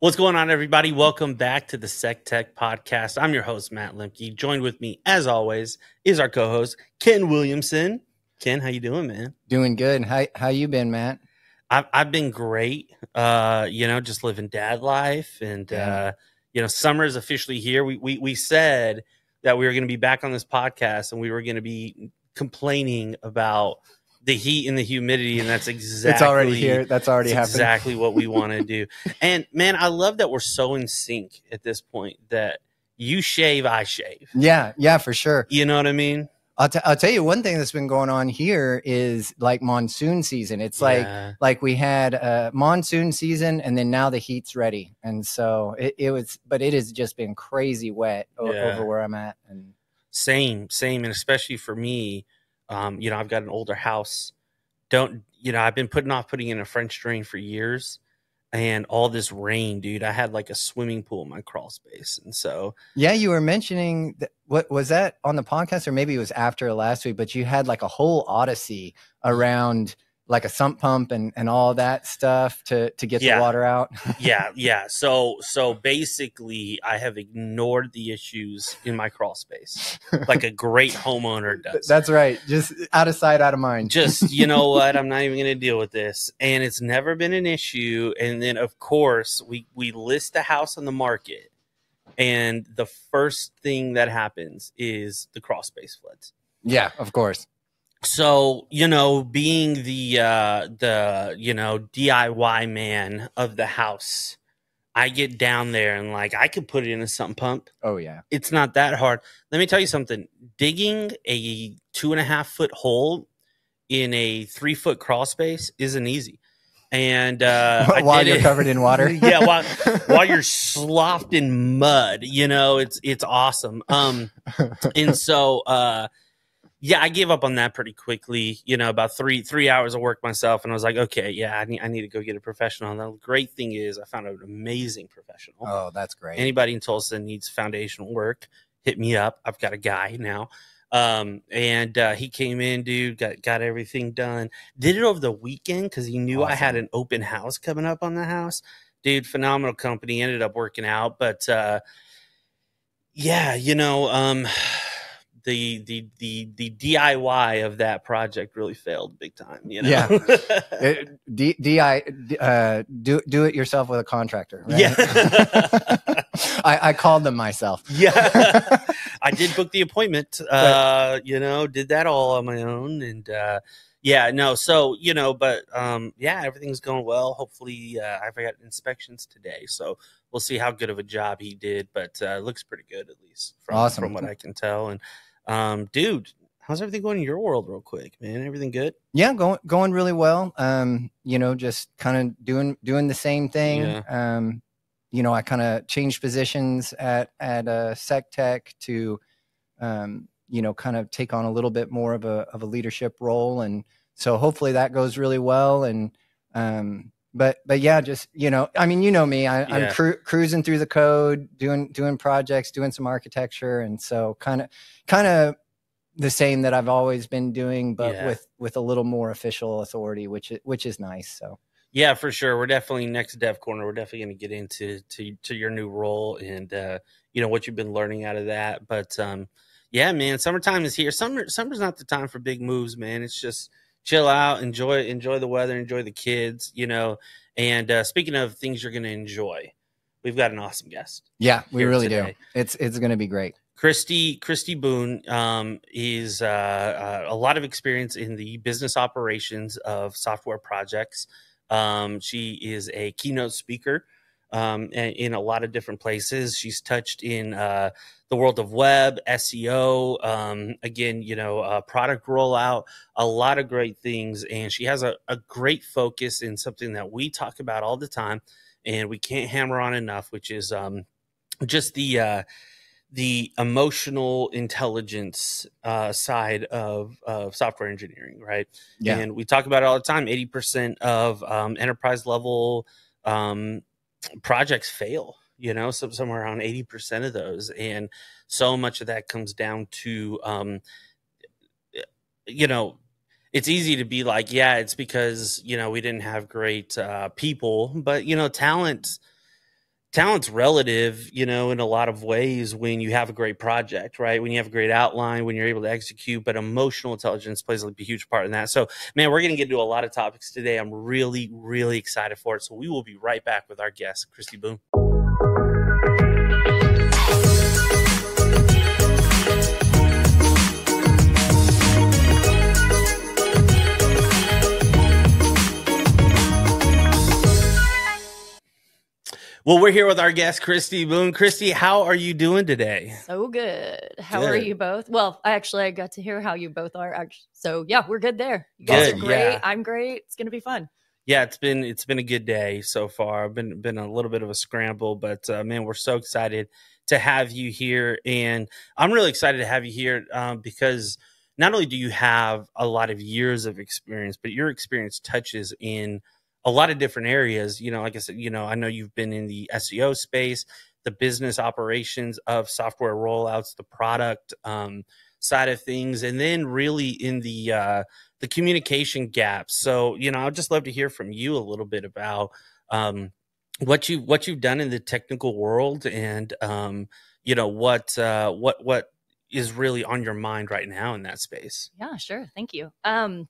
What's going on, everybody? Welcome back to the Sec Tech Podcast. I'm your host, Matt Lemke. Joined with me, as always, is our co-host, Kenn Williamson. Ken, how you doing, man? Doing good. How you been, Matt? I've been great. Just living dad life, and summer is officially here. We said that we were going to be back on this podcast, and we were going to be complaining about the heat and the humidity, and that's exactly it's already here. That's already happened. Exactly what we want to do. And man, I love that we're so in sync at this point that you shave, I shave. Yeah, for sure. You know what I mean? I'll tell you one thing that's been going on here is like monsoon season. It's like we had a monsoon season, and then now the heat's ready, and so it has just been crazy wet over where I'm at. And same, and especially for me. I've got an older house. I've been putting off putting in a French drain for years, and all this rain, dude, I had like a swimming pool in my crawl space. And so, yeah, you were mentioning that, what was that on the podcast, or maybe it was after last week, but you had like a whole odyssey around like a sump pump and all that stuff to get the water out. Yeah. So basically I have ignored the issues in my crawl space like a great homeowner does. That's right. Just out of sight, out of mind. Just, you know what? I'm not even going to deal with this. And it's never been an issue. And then of course we list the house on the market, and the first thing that happens is the crawl space floods. Yeah, of course. So, being the DIY man of the house, I get down there and like I could put it in a sump pump. Oh yeah. It's not that hard. Let me tell you something. Digging a 2.5 foot hole in a 3 foot crawl space isn't easy. And while you're covered in water. Yeah, while you're sloughed in mud, it's awesome. And so yeah, I gave up on that pretty quickly, about three hours of work myself. And I was like, okay, yeah, I need to go get a professional. And the great thing is I found an amazing professional. Oh, that's great. Anybody in Tulsa needs foundational work, hit me up. I've got a guy now. And he came in, dude, got everything done. Did it over the weekend because he knew I had an open house coming up on the house. Dude, phenomenal company, ended up working out. But the DIY of that project really failed big time. Yeah. Do it yourself with a contractor. Right? Yeah. I called them myself. Yeah. I did book the appointment, did that all on my own. And, everything's going well. Hopefully I've got inspections today, so we'll see how good of a job he did, but it looks pretty good, at least from what I can tell. And dude, how's everything going in your world real quick, man? Everything good? Yeah, going really well. Just kind of doing the same thing. Yeah. I kind of changed positions at Sec Tech to kind of take on a little bit more of a leadership role, and so hopefully that goes really well. And but yeah, just I mean, me, I'm cruising through the code, doing projects, doing some architecture, and so kind of the same that I've always been doing, but with a little more official authority, which is nice. So yeah, for sure, we're definitely next Dev Corner. We're definitely going to get into your new role and what you've been learning out of that. But yeah, man, summertime is here. Summer's not the time for big moves, man. It's just chill out, enjoy the weather, enjoy the kids, And speaking of things you're going to enjoy, we've got an awesome guest. Yeah, we really do. It's going to be great. Kristy Boone is a lot of experience in the business operations of software projects. She is a keynote speaker in a lot of different places. She's touched in the world of web, SEO, product rollout, a lot of great things. And she has a great focus in something that we talk about all the time and we can't hammer on enough, which is just the emotional intelligence side of software engineering, right? Yeah. And we talk about it all the time. 80% of enterprise level projects fail, somewhere around 80% of those. And so much of that comes down to, it's easy to be like, yeah, it's because, we didn't have great people, but, talent talent's relative, you know, in a lot of ways when you have a great project, right? When you have a great outline, when you're able to execute, but emotional intelligence plays a huge part in that. So, man, we're going to get into a lot of topics today. I'm really, really excited for it. So we will be right back with our guest, Kristy Boone. Well, we're here with our guest, Kristy Boone. Kristy, how are you doing today? So good. How are you both? Well, I got to hear how you both are. So yeah, we're good there. You guys are great. Yeah. I'm great. It's going to be fun. Yeah, it's been a good day so far. Been a little bit of a scramble, but man, we're so excited to have you here, and I'm really excited to have you here because not only do you have a lot of years of experience, but your experience touches in a lot of different areas. You know, like I said, you know, I know you've been in the SEO space, the business operations of software rollouts, the product side of things, and then really in the communication gaps. So, you know, I'd just love to hear from you a little bit about what you've done in the technical world, and you know, what is really on your mind right now in that space. Yeah, sure. Thank you.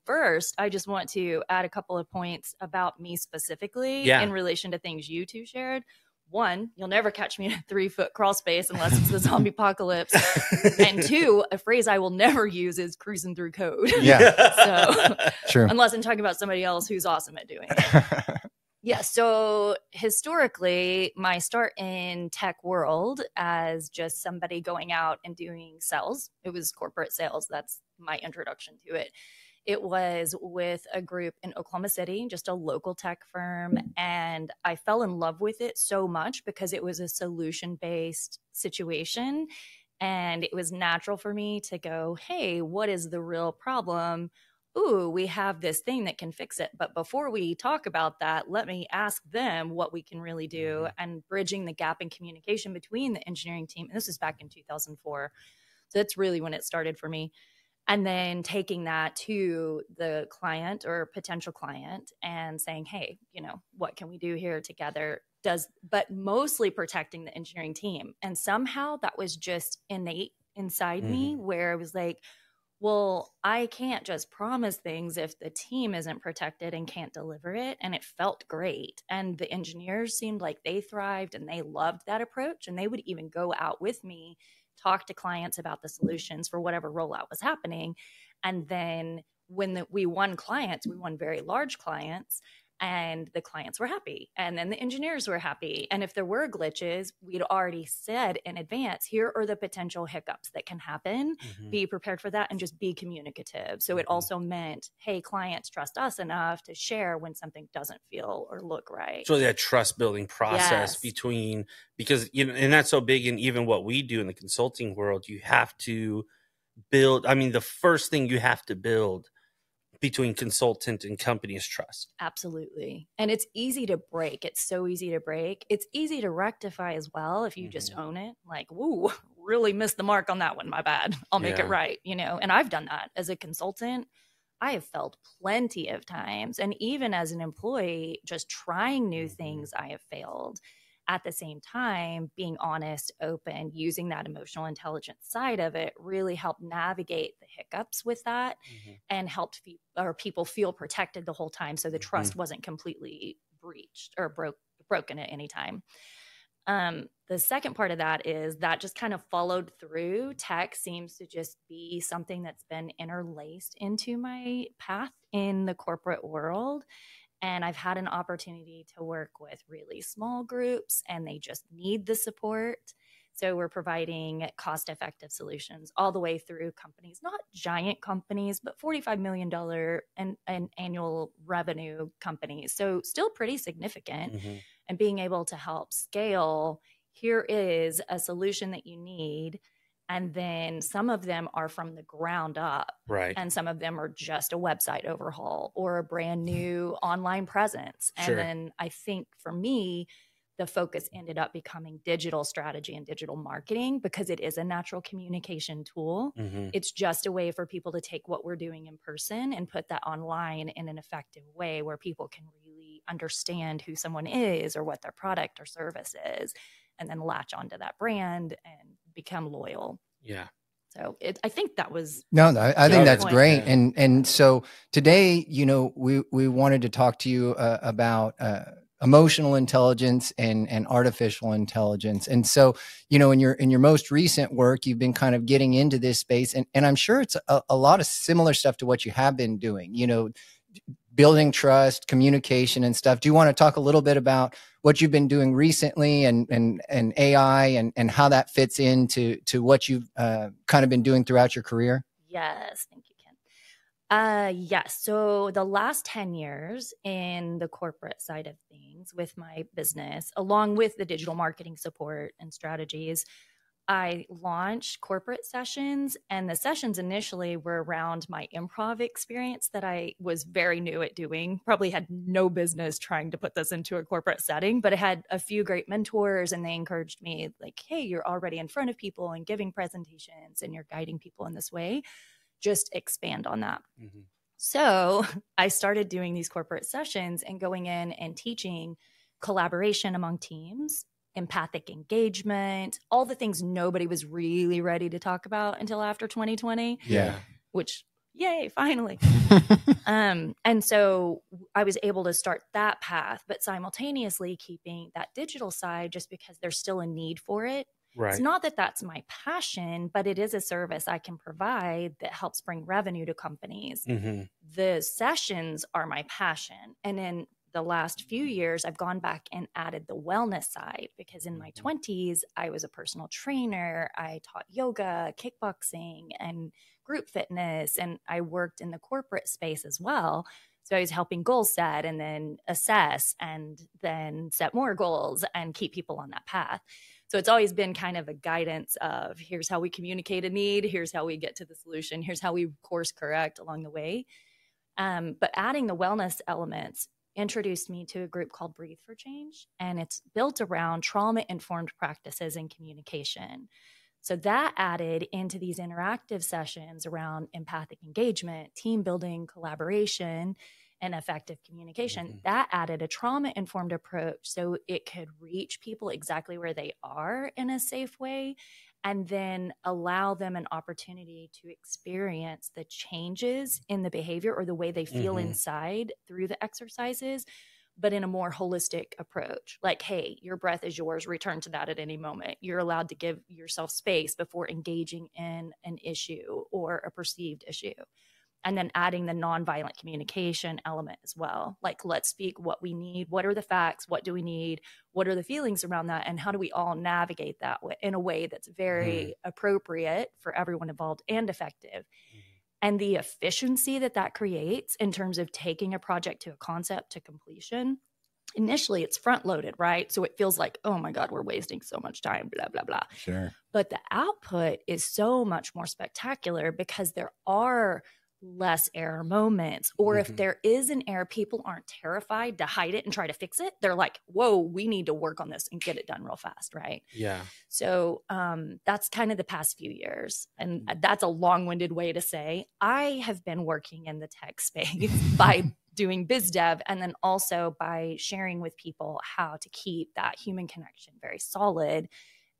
First, I just want to add a couple of points about me specifically in relation to things you two shared. One, you'll never catch me in a 3-foot crawl space unless it's the zombie apocalypse. And two, a phrase I will never use is cruising through code. Yeah. So true. Unless I'm talking about somebody else who's awesome at doing it. Yeah. So historically, my start in tech world as just somebody going out and doing sales, it was corporate sales. That's my introduction to it. It was with a group in Oklahoma City, just a local tech firm. And I fell in love with it so much because it was a solution-based situation. And it was natural for me to go, hey, what is the real problem? Ooh, we have this thing that can fix it. But before we talk about that, let me ask them what we can really do, and bridging the gap in communication between the engineering team. And this is back in 2004. So that's really when it started for me. And then taking that to the client or potential client and saying, hey, you know, what can we do here together? But mostly protecting the engineering team. And somehow that was just innate inside me, where it was like, well, I can't just promise things if the team isn't protected and can't deliver it. And it felt great. And the engineers seemed like they thrived and they loved that approach. And they would even go out with me, talk to clients about the solutions for whatever rollout was happening. And then when we won clients, we won very large clients. And the clients were happy. And then the engineers were happy. And if there were glitches, we'd already said in advance, here are the potential hiccups that can happen. Be prepared for that and just be communicative. So it also meant, hey, clients trust us enough to share when something doesn't feel or look right. So that trust building process between, because, you know, and that's so big in even what we do in the consulting world, you have to build. I mean, the first thing you have to build between consultant and company is trust. Absolutely. And it's easy to break. It's so easy to break. It's easy to rectify as well if you just own it. Like, woo, really missed the mark on that one. My bad. I'll make it right. You know, and I've done that as a consultant. I have felt plenty of times. And even as an employee, just trying new things, I have failed. At the same time, being honest, open, using that emotional intelligence side of it really helped navigate the hiccups with that and helped people feel protected the whole time. So the trust wasn't completely breached or broken at any time. The second part of that is that just kind of followed through. Tech seems to just be something that's been interlaced into my path in the corporate world. And I've had an opportunity to work with really small groups, and they just need the support. So we're providing cost-effective solutions all the way through companies, not giant companies, but $45 million and annual revenue companies. So still pretty significant. And being able to help scale, here is a solution that you need. And then some of them are from the ground up. Right. And some of them are just a website overhaul or a brand new online presence. And then I think for me, the focus ended up becoming digital strategy and digital marketing because it is a natural communication tool. It's just a way for people to take what we're doing in person and put that online in an effective way where people can really really understand who someone is or what their product or service is, and then latch onto that brand and become loyal. Yeah. So I think that was I think that's point. great. And so today, we wanted to talk to you about emotional intelligence and artificial intelligence. And so, in your most recent work, you've been kind of getting into this space, and I'm sure it's a lot of similar stuff to what you have been doing, building trust, communication and stuff. Do you want to talk a little bit about what you've been doing recently and AI and how that fits into what you've kind of been doing throughout your career? Yes. Thank you, Ken. Yes. So the last 10 years in the corporate side of things with my business, along with the digital marketing support and strategies, I launched corporate sessions, and the sessions initially were around my improv experience that I was very new at doing. Probably had no business trying to put this into a corporate setting, but I had a few great mentors, and they encouraged me like, hey, you're already in front of people and giving presentations and you're guiding people in this way. Just expand on that. Mm-hmm. So I started doing these corporate sessions and going in and teaching collaboration among teams, empathic engagement, all the things nobody was really ready to talk about until after 2020. Yeah. Which, yay, finally. And so I was able to start that path, but simultaneously keeping that digital side just because there's still a need for it. Right. It's not that that's my passion, but it is a service I can provide that helps bring revenue to companies. Mm-hmm. The sessions are my passion. And in the last few years, I've gone back and added the wellness side because in my 20s, I was a personal trainer. I taught yoga, kickboxing, and group fitness, and I worked in the corporate space as well. So I was helping goal set and then assess and then set more goals and keep people on that path. So it's always been kind of a guidance of here's how we communicate a need, here's how we get to the solution, here's how we course correct along the way. But adding the wellness elements introduced me to a group called Breathe for Change, and it's built around trauma-informed practices in communication. So that added into these interactive sessions around empathic engagement, team building, collaboration, and effective communication. Mm-hmm. That added a trauma-informed approach so it could reach people exactly where they are in a safe way, and then allow them an opportunity to experience the changes in the behavior or the way they feel inside through the exercises, but in a more holistic approach. Like, hey, your breath is yours. Return to that at any moment. You're allowed to give yourself space before engaging in an issue or a perceived issue. And then adding the nonviolent communication element as well. Like, let's speak what we need. What are the facts? What do we need? What are the feelings around that? And how do we all navigate that in a way that's very appropriate for everyone involved and effective? And the efficiency that creates in terms of taking a project to a concept to completion. Initially, it's front loaded, right? So it feels like, oh my God, we're wasting so much time, blah, blah, blah. Sure. But the output is so much more spectacular because there are less error moments, or if there is an error, people aren't terrified to hide it and try to fix it. They're like, whoa, we need to work on this and get it done real fast, right? Yeah. So that's kind of the past few years, and that's a long-winded way to say I have been working in the tech space by doing biz dev, and then also by sharing with people how to keep that human connection very solid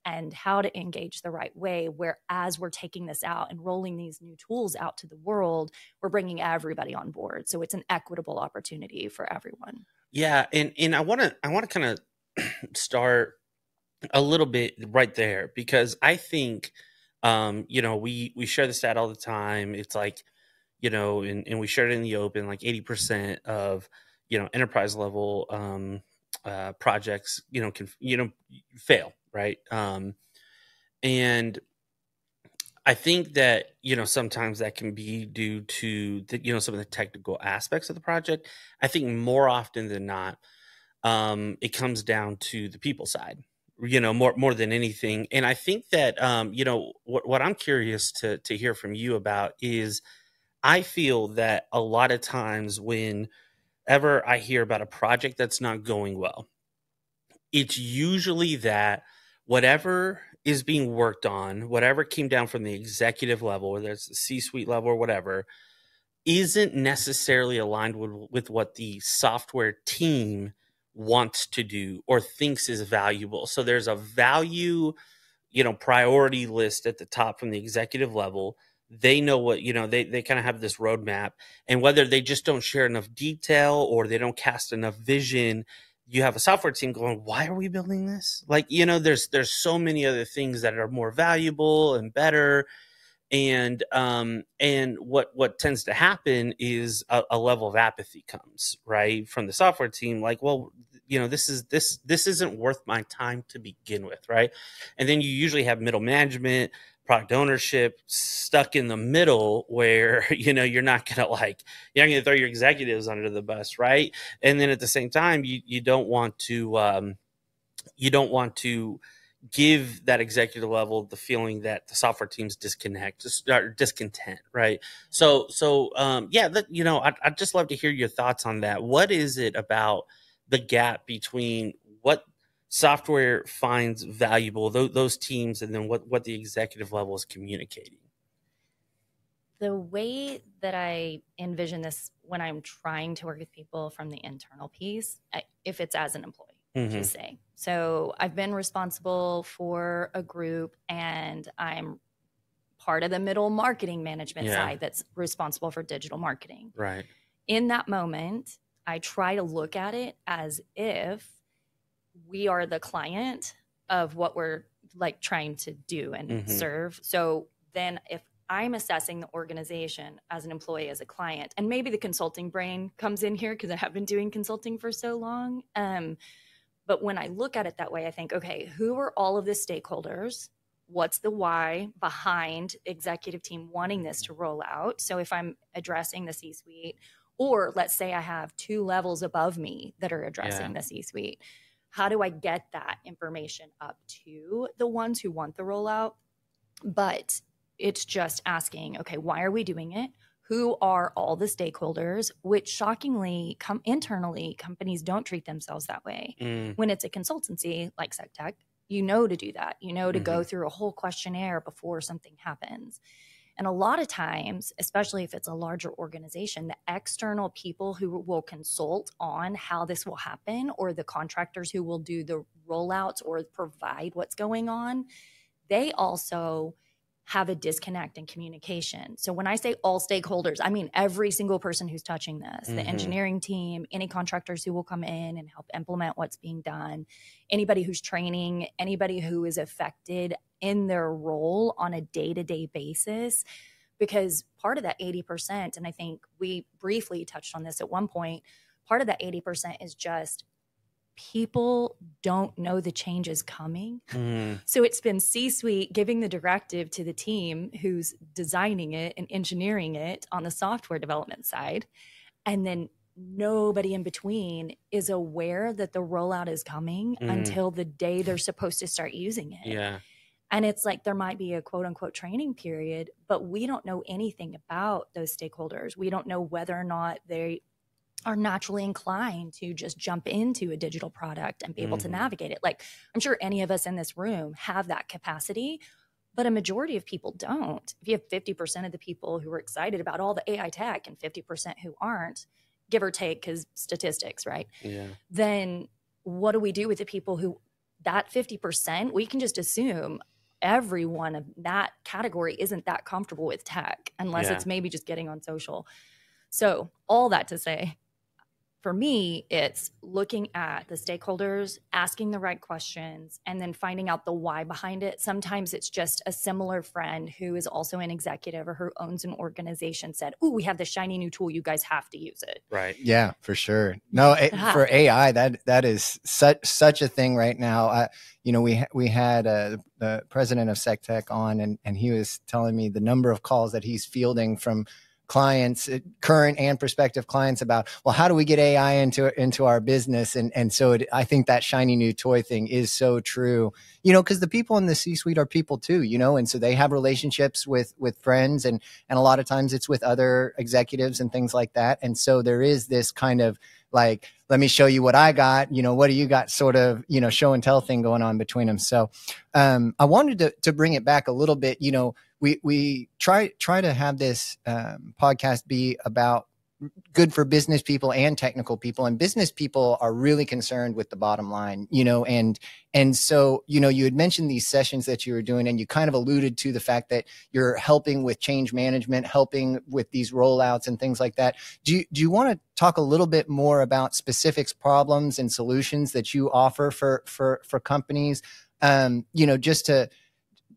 and how to engage the right way, where as we're taking this out and rolling these new tools out to the world, we're bringing everybody on board. So it's an equitable opportunity for everyone. Yeah. And I want to kind of start a little bit right there, because I think, we share the stat all the time. It's like, and we share it in the open, like 80% of, enterprise level projects, can, fail. Right. And I think that, sometimes that can be due to some of the technical aspects of the project. I think more often than not, it comes down to the people side, more than anything. And I think that, what I'm curious to hear from you about is, I feel that a lot of times whenever I hear about a project that's not going well, it's usually that whatever is being worked on, whatever came down from the executive level, whether it's the C-suite level or whatever, isn't necessarily aligned with what the software team wants to do or thinks is valuable. So there's a value, priority list at the top from the executive level. They know what, they kind of have this roadmap, and whether they just don't share enough detail or they don't cast enough vision, you have a software team going, why are we building this? Like, there's so many other things that are more valuable and better. And what tends to happen is a level of apathy comes, right, from the software team. Like, well, this isn't worth my time to begin with, right? And then you usually have middle management, product ownership stuck in the middle, where you're not gonna throw your executives under the bus, right? And then at the same time, you don't want to give that executive level the feeling that the software team's discontent, right? So I'd just love to hear your thoughts on that. What is it about the gap between what software finds valuable, those teams, and then what the executive level is communicating? The way that I envision this when I'm trying to work with people from the internal piece, if it's as an employee, to say. So I've been responsible for a group, and I'm part of the middle marketing management side that's responsible for digital marketing. Right. In that moment, I try to look at it as if we are the client of what we're trying to do and serve. So then if I'm assessing the organization as an employee, as a client, and maybe the consulting brain comes in here because I have been doing consulting for so long. But when I look at it that way, I think, okay, who are all of the stakeholders? What's the why behind executive team wanting this to roll out? So if I'm addressing the C-suite, or let's say I have 2 levels above me that are addressing the C-suite, how do I get that information up to the ones who want the rollout? But it's just asking, okay, why are we doing it? Who are all the stakeholders? Which shockingly, internally, companies don't treat themselves that way. When it's a consultancy like SecTech, to do that. To go through a whole questionnaire before something happens. And a lot of times, especially if it's a larger organization, the external people who will consult on how this will happen, or the contractors who will do the rollouts or provide what's going on, they also have a disconnect in communication. So when I say all stakeholders, I mean every single person who's touching this, the engineering team, any contractors who will come in and help implement what's being done, anybody who's training, anybody who is affected in their role on a day-to-day basis. Because part of that 80%, and I think we briefly touched on this at one point, part of that 80% is just people don't know the change is coming. So it's been C-suite giving the directive to the team who's designing it and engineering it on the software development side. And then nobody in between is aware that the rollout is coming until the day they're supposed to start using it. Yeah. And it's like there might be a quote unquote training period, but we don't know anything about those stakeholders. We don't know whether or not they are naturally inclined to just jump into a digital product and be able to navigate it. Like, I'm sure any of us in this room have that capacity, but a majority of people don't. If you have 50% of the people who are excited about all the AI tech and 50% who aren't, give or take, because statistics, right? Yeah. Then what do we do with the people who, that 50%, we can just assume everyone of that category isn't that comfortable with tech unless it's maybe just getting on social. So all that to say, for me, it's looking at the stakeholders, asking the right questions, and then finding out the why behind it. Sometimes it's just a similar friend who is also an executive or who owns an organization said, "Ooh, we have this shiny new tool. You guys have to use it." Right. Yeah, for sure. No, for AI, that is such a thing right now. We had the president of SecTech on, and he was telling me the number of calls that he's fielding from clients, current and prospective clients, about, well, how do we get AI into our business? And so I think that shiny new toy thing is so true, because the people in the C-suite are people too, and so they have relationships with friends, and a lot of times it's with other executives and things like that. And so there is this kind of like, let me show you what I got. You know, what do you got? Sort of, you know, show and tell thing going on between them. So I wanted to bring it back a little bit. You know, we try to have this podcast be about good for business people and technical people, and business people are really concerned with the bottom line, you know, and so, you know, you had mentioned these sessions that you were doing, and you kind of alluded to the fact that you're helping with change management, helping with these rollouts and things like that. Do you want to talk a little bit more about specifics, problems, and solutions that you offer for companies? You know, just to,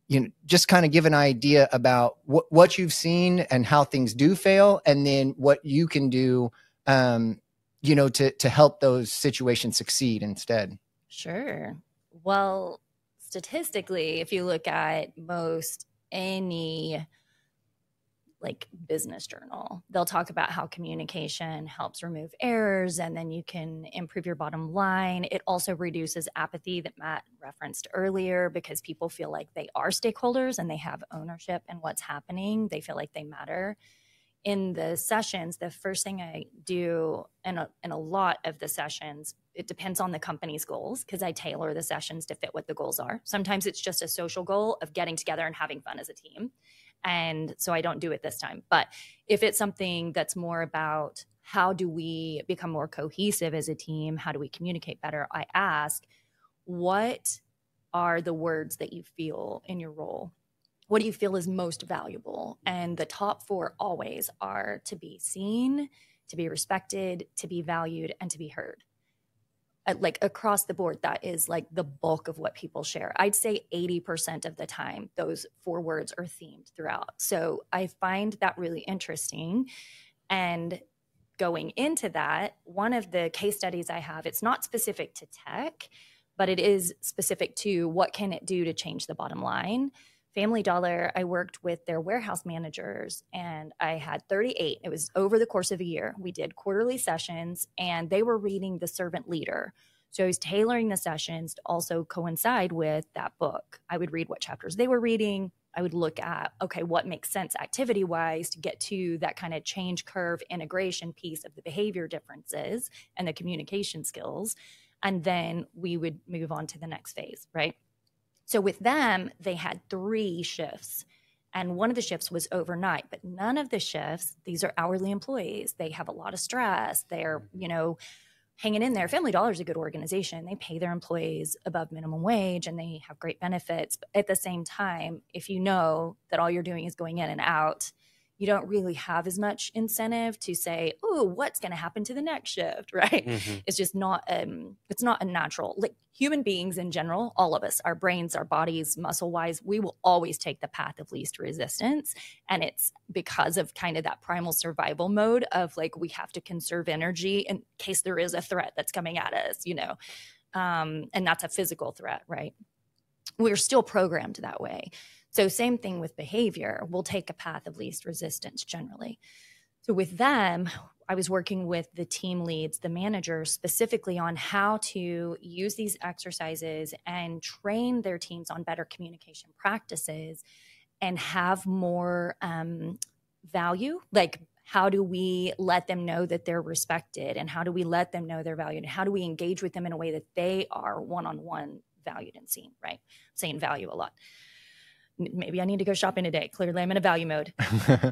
you know, just kind of give an idea about what you've seen and how things do fail, and then what you can do, you know, to help those situations succeed instead. Sure. Well, statistically, if you look at most any like business journal, they'll talk about how communication helps remove errors, and then you can improve your bottom line. It also reduces apathy that Matt referenced earlier, because people feel like they are stakeholders and they have ownership in what's happening. They feel like they matter. In the sessions, the first thing I do in a lot of the sessions, it depends on the company's goals, because I tailor the sessions to fit what the goals are. Sometimes it's just a social goal of getting together and having fun as a team. And so I don't do it this time. But if it's something that's more about how do we become more cohesive as a team, how do we communicate better, I ask, what are the words that you feel in your role? What do you feel is most valuable? And the top 4 always are to be seen, to be respected, to be valued, and to be heard. Like across the board, that is like the bulk of what people share. I'd say 80% of the time, those 4 words are themed throughout. So I find that really interesting. And going into that, one of the case studies I have, it's not specific to tech, but it is specific to what can it do to change the bottom line. Family Dollar, I worked with their warehouse managers, and I had 38. It was over the course of a year. We did quarterly sessions, and they were reading The Servant Leader. So I was tailoring the sessions to also coincide with that book. I would read what chapters they were reading. I would look at, okay, what makes sense activity-wise to get to that kind of change curve integration piece of the behavior differences and the communication skills. And then we would move on to the next phase, right? So with them, they had 3 shifts, and one of the shifts was overnight, but none of the shifts, these are hourly employees. They have a lot of stress. They're, you know, hanging in there. Family Dollar is a good organization. They pay their employees above minimum wage, and they have great benefits. But at the same time, if you know that all you're doing is going in and out, you don't really have as much incentive to say, oh, what's going to happen to the next shift, right? Mm-hmm. It's just not, it's not a natural, like human beings in general, all of us, our brains, our bodies, muscle wise, we will always take the path of least resistance. And it's because of kind of that primal survival mode of like, we have to conserve energy in case there is a threat that's coming at us, you know, and that's a physical threat, right? We're still programmed that way. So same thing with behavior. We'll take a path of least resistance generally. So with them, I was working with the team leads, the managers, specifically on how to use these exercises and train their teams on better communication practices and have more value. Like, how do we let them know that they're respected, and how do we let them know they're valued, and how do we engage with them in a way that they are one-on-one valued and seen, right? I'm saying value a lot. Maybe I need to go shopping today. Clearly I'm in a value mode.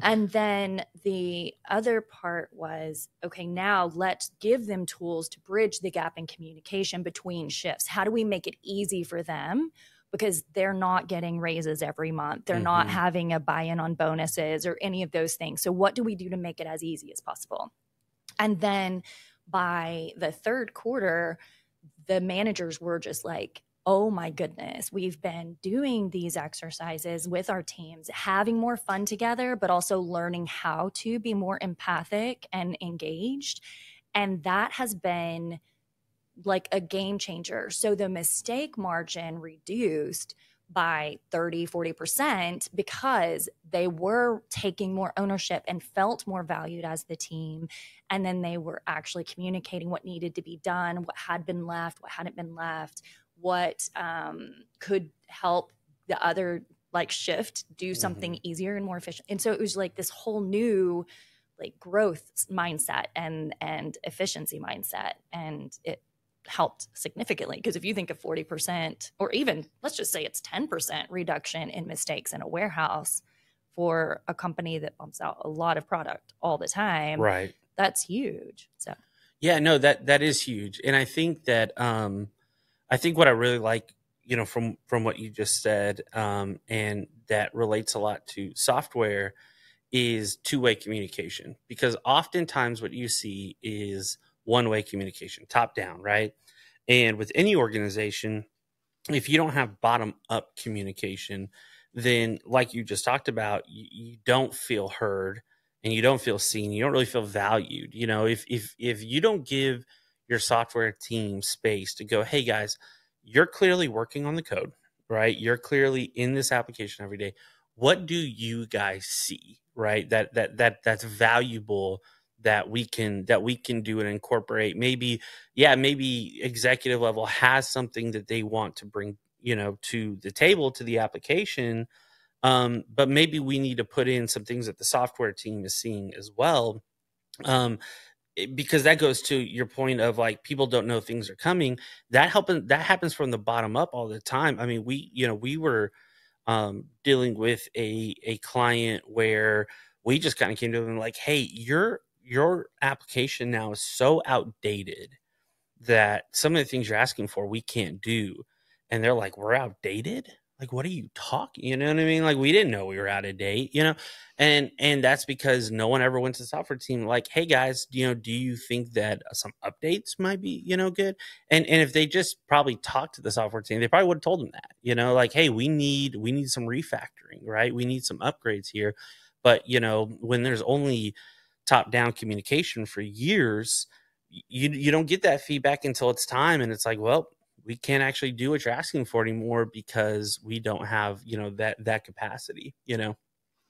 And then the other part was, okay, now let's give them tools to bridge the gap in communication between shifts. How do we make it easy for them? Because they're not getting raises every month. They're not having a buy-in on bonuses or any of those things. So what do we do to make it as easy as possible? And then by the 3rd quarter, the managers were just like, oh my goodness, we've been doing these exercises with our teams, having more fun together, but also learning how to be more empathic and engaged. And that has been like a game changer. So the mistake margin reduced by 30, 40% because they were taking more ownership and felt more valued as the team. And then they were actually communicating what needed to be done, what had been left, what hadn't been left, what could help the other like shift do something easier and more efficient. And so it was like this whole new like growth mindset and efficiency mindset. And it helped significantly, because if you think of 40%, or even let's just say it's 10% reduction in mistakes in a warehouse for a company that pumps out a lot of product all the time, right, that's huge. So yeah, no, that is huge. And I think that I think what I really like, you know, from what you just said, and that relates a lot to software, is two-way communication. Because oftentimes what you see is one-way communication, top down, right? And with any organization, if you don't have bottom-up communication, then like you just talked about, you don't feel heard and you don't feel seen. You don't really feel valued. You know, if you don't give your software team space to go, hey guys, you're clearly working on the code, right? You're clearly in this application every day. What do you guys see, right? That's valuable, that we can do and incorporate. Maybe, yeah, maybe executive level has something that they want to bring, you know, to the table, to the application. But maybe we need to put in some things that the software team is seeing as well. Because that goes to your point of like, people don't know things are coming. That happens from the bottom up all the time. I mean, we were dealing with a client where we just kind of came to them like, hey, your application now is so outdated that some of the things you're asking for we can't do. And they're like, we're outdated? Like, what are you talking? You know what I mean? Like, we didn't know we were out of date, you know? And that's because no one ever went to the software team like, hey guys, you know, do you think that some updates might be, you know, good? And if they just probably talked to the software team, they probably would have told them that, you know, like, hey, we need some refactoring, right? We need some upgrades here. But, you know, when there's only top down communication for years, you don't get that feedback until it's time. And it's like, well, we can't actually do what you're asking for anymore because we don't have, you know, that capacity, you know?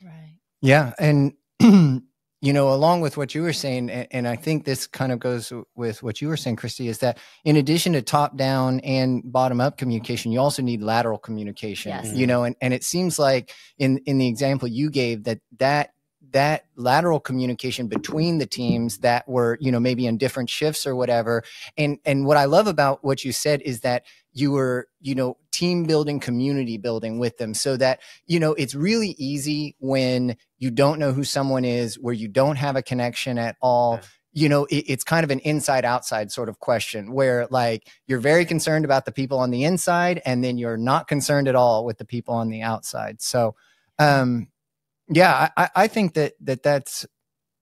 right. Yeah. And, you know, along with what you were saying, and I think this kind of goes with what you were saying, Kristy, is that in addition to top down and bottom up communication, you also need lateral communication, Yes. you know, and it seems like in the example you gave that lateral communication between the teams that were, you know, maybe in different shifts or whatever. And what I love about what you said is that you were, you know, team building, community building with them, so that, you know, it's really easy when you don't know who someone is, where you don't have a connection at all. Yeah. You know, it's kind of an inside outside sort of question where like you're very concerned about the people on the inside and then you're not concerned at all with the people on the outside. So, yeah, I think that's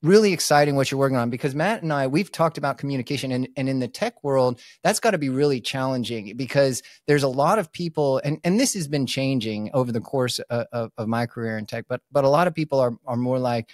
really exciting what you're working on, because Matt and I, we've talked about communication, and in the tech world, that's got to be really challenging, because there's a lot of people, and this has been changing over the course of my career in tech, but a lot of people are more like,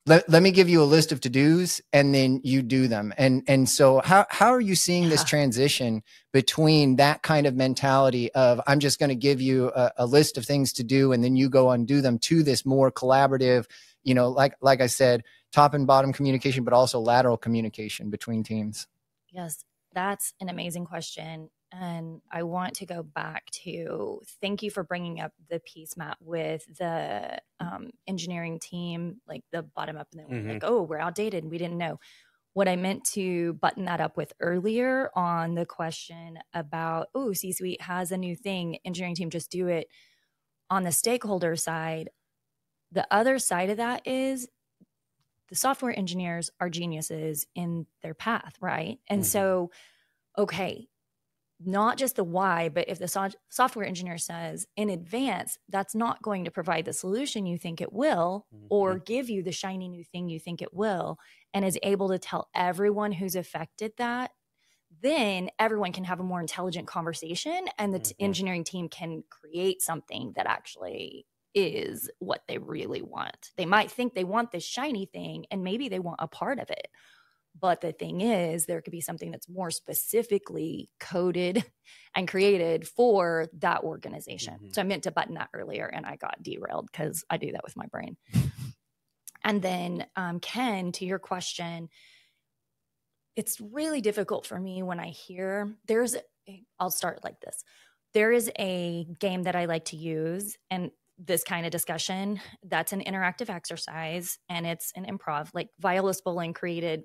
let me give you a list of to-dos and then you do them. And so how are you seeing this transition between that kind of mentality of, I'm just going to give you a list of things to do and then you go and do them, to this more collaborative, you know, like I said, top and bottom communication, but also lateral communication between teams? Yes, that's an amazing question. And I want to go back to, thank you for bringing up the piece, Matt, with the engineering team, like the bottom up, and then we're like, oh, we're outdated and we didn't know. What I meant to button that up with earlier on the question about, oh, C-suite has a new thing, engineering team, just do it. On the stakeholder side, the other side of that is the software engineers are geniuses in their path, right? And so, okay, not just the why, but if the software engineer says in advance, that's not going to provide the solution you think it will, or give you the shiny new thing you think it will, and is able to tell everyone who's affected that, then everyone can have a more intelligent conversation, and the engineering team can create something that actually is what they really want. They might think they want this shiny thing, and maybe they want a part of it. But the thing is, there could be something that's more specifically coded and created for that organization. So I meant to button that earlier and I got derailed because I do that with my brain. And then, Kenn, to your question, it's really difficult for me when I hear I'll start like this. There is a game that I like to use, and this kind of discussion. That's an interactive exercise, and it's an improv. Like Viola Spolin created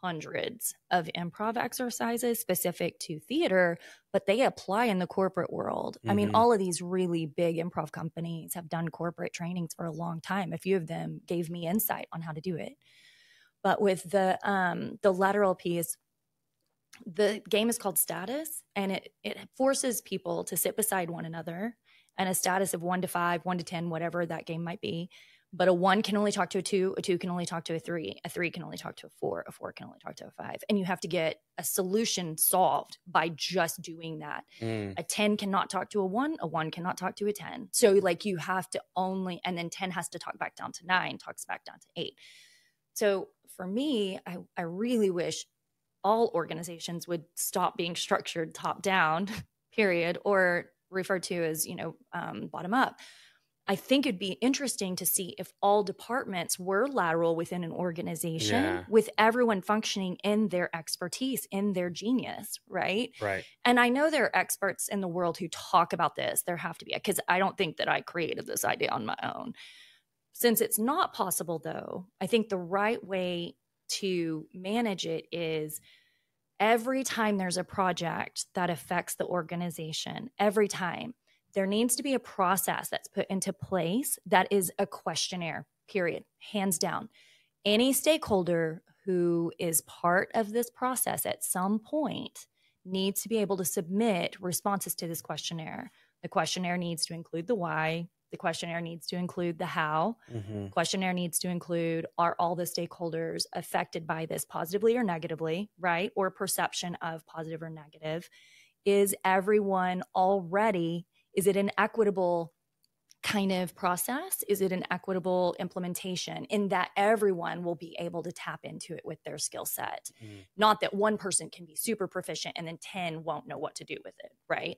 hundreds of improv exercises specific to theater, but they apply in the corporate world. I mean, all of these really big improv companies have done corporate trainings for a long time. A few of them gave me insight on how to do it. But with the lateral piece, the game is called status, and it forces people to sit beside one another, and a status of 1 to 5, 1 to 10, whatever that game might be. But a 1 can only talk to a 2 can only talk to a 3 can only talk to a 4 can only talk to a 5. And you have to get a solution solved by just doing that. A 10 cannot talk to a 1 cannot talk to a 10. So like you have to only, and then 10 has to talk back down to 9, talks back down to 8. So for me, I really wish all organizations would stop being structured top down, period, or referred to as, bottom up. I think it'd be interesting to see if all departments were lateral within an organization, with everyone functioning in their expertise, in their genius, right? Right. And I know there are experts in the world who talk about this. There have to be, because I don't think that I created this idea on my own. Since it's not possible, though, I think the right way to manage it is every time there's a project that affects the organization, every time, there needs to be a process that's put into place that is a questionnaire, period, hands down. Any stakeholder who is part of this process at some point needs to be able to submit responses to this questionnaire. The questionnaire needs to include the why. The questionnaire needs to include the how. Questionnaire needs to include, are all the stakeholders affected by this positively or negatively, right? Or perception of positive or negative. Is everyone already, is it an equitable kind of process? Is it an equitable implementation in that everyone will be able to tap into it with their skill set? Not that one person can be super proficient and then 10 won't know what to do with it, right?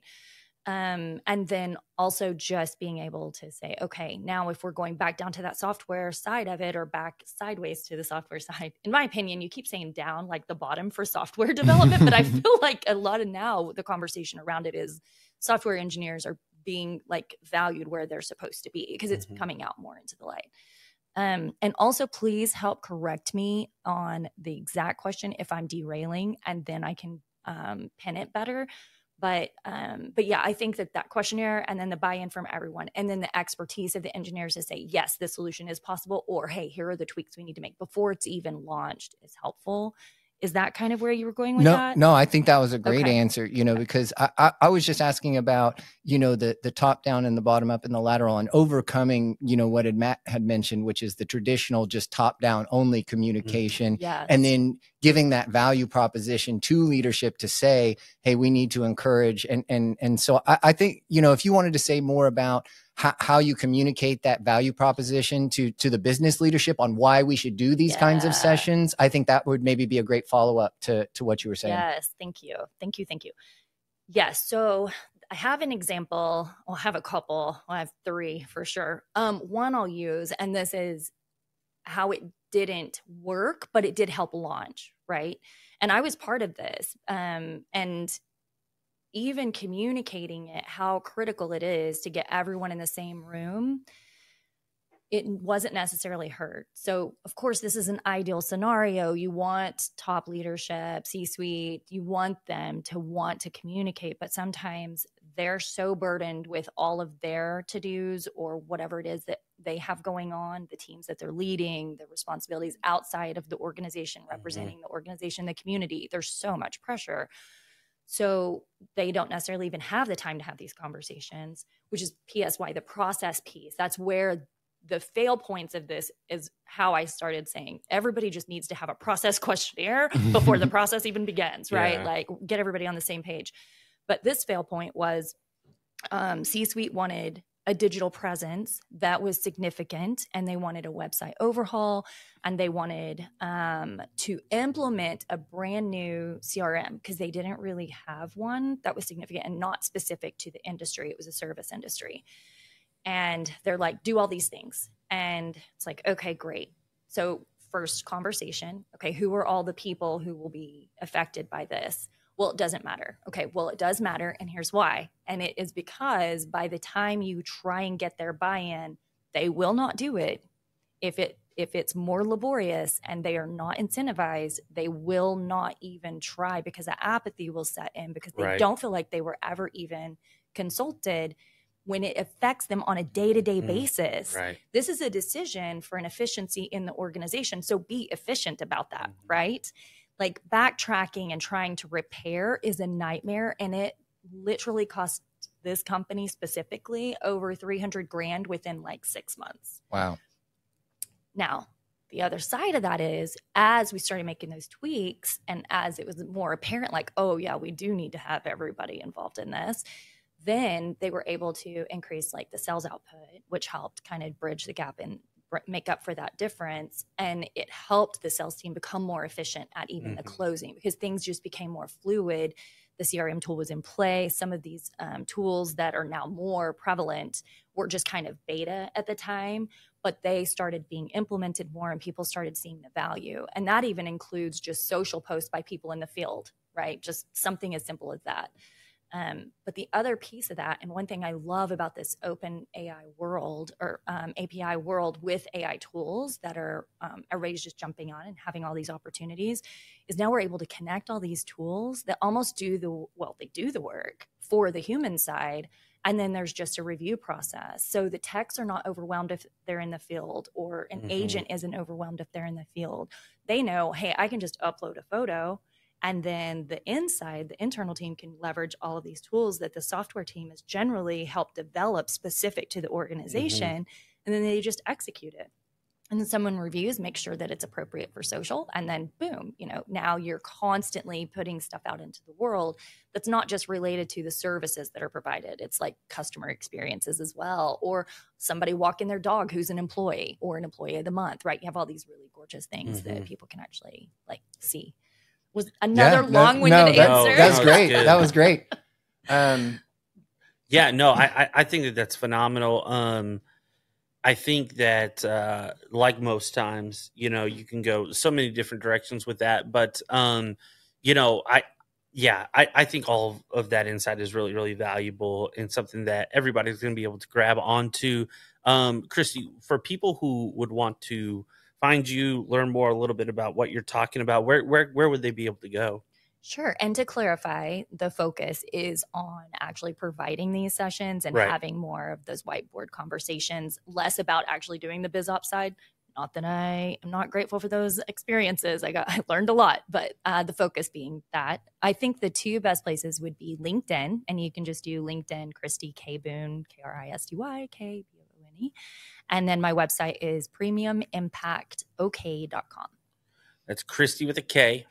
And then also just being able to say, okay, now if we're going back down to that software side of it or back sideways to the software side, in my opinion, you keep saying down like the bottom for software development, but I feel like a lot of now the conversation around it is software engineers are being like valued where they're supposed to be because it's coming out more into the light. And also please help correct me on the exact question if I'm derailing, and then I can pin it better. But yeah, I think that questionnaire and then the buy-in from everyone and then the expertise of the engineers to say, yes, this solution is possible, or, hey, here are the tweaks we need to make before it's even launched is helpful. Is that kind of where you were going with that? No, I think that was a great answer, because I was just asking about, the top down and the bottom up and the lateral and overcoming, what Matt had mentioned, which is the traditional just top down only communication. Yes. And then giving that value proposition to leadership to say, hey, we need to encourage. And so I think, if you wanted to say more about how you communicate that value proposition to the business leadership on why we should do these kinds of sessions, I think that would maybe be a great follow-up to what you were saying. Yes. Thank you. Yes. So I have an example. I'll have a couple. I have 3 for sure. One I'll use, and this is how it didn't work, but it did help launch, right? And I was part of this. And even communicating it, how critical it is to get everyone in the same room, it wasn't necessarily heard. So, of course, this is an ideal scenario. You want top leadership, C-suite, you want them to want to communicate, but sometimes they're so burdened with all of their to-dos or whatever it is that they have going on, the teams that they're leading, the responsibilities outside of the organization, representing the organization, the community. There's so much pressure. So they don't necessarily even have the time to have these conversations, which is PSY, the process piece. That's where the fail points of this is how I started saying everybody just needs to have a process questionnaire before the process even begins, right? Yeah. Like get everybody on the same page. But this fail point was C-suite wanted a digital presence that was significant, and they wanted a website overhaul, and they wanted to implement a brand new CRM because they didn't really have one that was significant and not specific to the industry. It was a service industry. And they're like, do all these things. And it's like, okay, great. So first conversation, okay, who are all the people who will be affected by this? Well, it doesn't matter. Okay, well, it does matter, and here's why. And it is because by the time you try and get their buy-in, they will not do it. If it's more laborious and they are not incentivized, they will not even try, because the apathy will set in, because they don't feel like they were ever even consulted when it affects them on a day-to-day basis. Right. This is a decision for an efficiency in the organization. So be efficient about that, right? Like backtracking and trying to repair is a nightmare. And it literally cost this company specifically over $300,000 within like 6 months. Wow. Now, the other side of that is, as we started making those tweaks and as it was more apparent, like, oh yeah, we do need to have everybody involved in this, then they were able to increase like the sales output, which helped kind of bridge the gap and make up for that difference. And it helped the sales team become more efficient at even the closing, because things just became more fluid. The CRM tool was in play. Some of these tools that are now more prevalent were just kind of beta at the time, but they started being implemented more and people started seeing the value. And that even includes just social posts by people in the field, right? Just something as simple as that. But the other piece of that, and one thing I love about this open AI world or API world with AI tools that are everybody's just jumping on and having all these opportunities, is now we're able to connect all these tools that almost do the work for the human side. And then there's just a review process. So the techs are not overwhelmed if they're in the field, or an agent isn't overwhelmed if they're in the field. They know, hey, I can just upload a photo. And then the internal team can leverage all of these tools that the software team has generally helped develop specific to the organization. And then they just execute it. And then someone reviews, make sure that it's appropriate for social. And then boom, now you're constantly putting stuff out into the world that's not just related to the services that are provided. It's like customer experiences as well, or somebody walking their dog who's an employee, or an employee of the month, right? You have all these really gorgeous things that people can actually like see. Was another long-winded answer. That's great. That was great. I think that's phenomenal. I think that like most times, you can go so many different directions with that. But, I think all of that insight is really, really valuable and something that everybody's going to be able to grab onto. Kristy, for people who would want to find you, learn more a little bit about what you're talking about, where would they be able to go? Sure. And to clarify, the focus is on actually providing these sessions and having more of those whiteboard conversations, less about actually doing the biz ops side. Not that I am not grateful for those experiences. I learned a lot, but the focus being that. I think the two best places would be LinkedIn, and you can just do LinkedIn, Kristy K. Boone, KRISTY KBOONE. And then my website is premiumimpactok.com. That's Kristy with a K,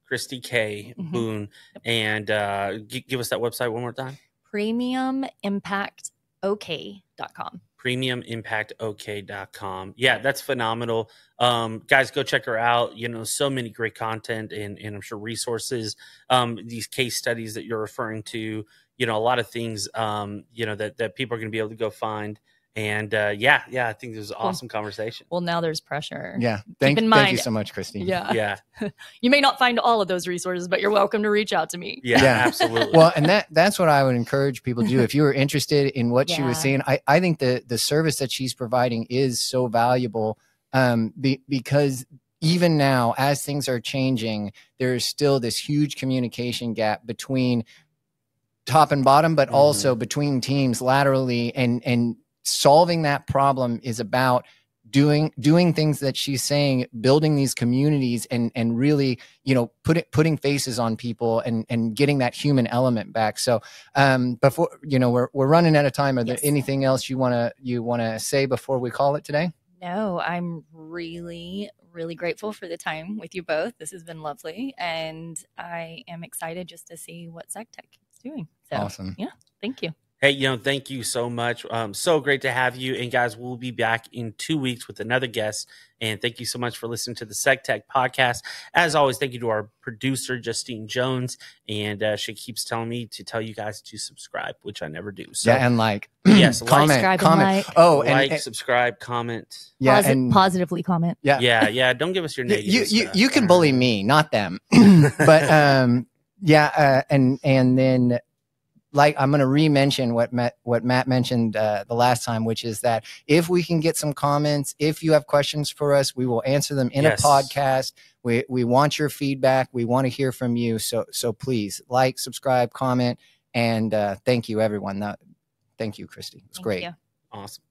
Kristy K. Boone. And give us that website one more time. Premiumimpactok.com. Premiumimpactok.com. Yeah, that's phenomenal. Guys, go check her out. So many great content and I'm sure resources, these case studies that you're referring to, a lot of things, that people are going to be able to go find. And I think this was an awesome conversation. Well, now there's pressure. Yeah. Thank you so much, Kristy. Yeah. You may not find all of those resources, but you're welcome to reach out to me. Yeah, absolutely. Well, and that's what I would encourage people to do. If you were interested in what she was saying, I think the service that she's providing is so valuable because even now, as things are changing, there's still this huge communication gap between top and bottom, but also between teams laterally, and solving that problem is about doing things that she's saying, building these communities and really, putting faces on people and getting that human element back. So before, we're running out of time. Are there anything else you want to say before we call it today? No, I'm really, really grateful for the time with you both. This has been lovely. And I am excited just to see what SecTech is doing. So, awesome. Yeah. Thank you. Hey, thank you so much. So great to have you. And guys, we'll be back in 2 weeks with another guest. And thank you so much for listening to the SecTech podcast. As always, thank you to our producer, Justine Jones. And she keeps telling me to tell you guys to subscribe, which I never do. So, and yes, comment. Oh, and subscribe, comment. Yeah, and positively comment. Yeah. Don't give us your name. You can bully me, not them. But Yeah. And then, like, I'm going to re-mention what Matt mentioned the last time, which is that if we can get some comments, if you have questions for us, we will answer them in a podcast. We want your feedback. We want to hear from you. So please like, subscribe, comment, and thank you, everyone. Thank you, Kristy. It was great. You. Awesome.